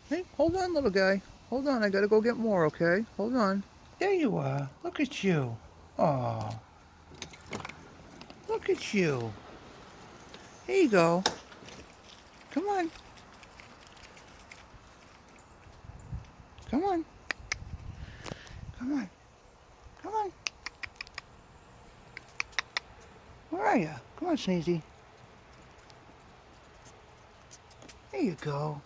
Hey, hold on, little guy. Hold on, I gotta go get more, okay? Hold on. There you are. Look at you. Oh, look at you. Here you go. Come on. Come on. Come on. Come on. Where are you? Come on, Sneezy. There you go.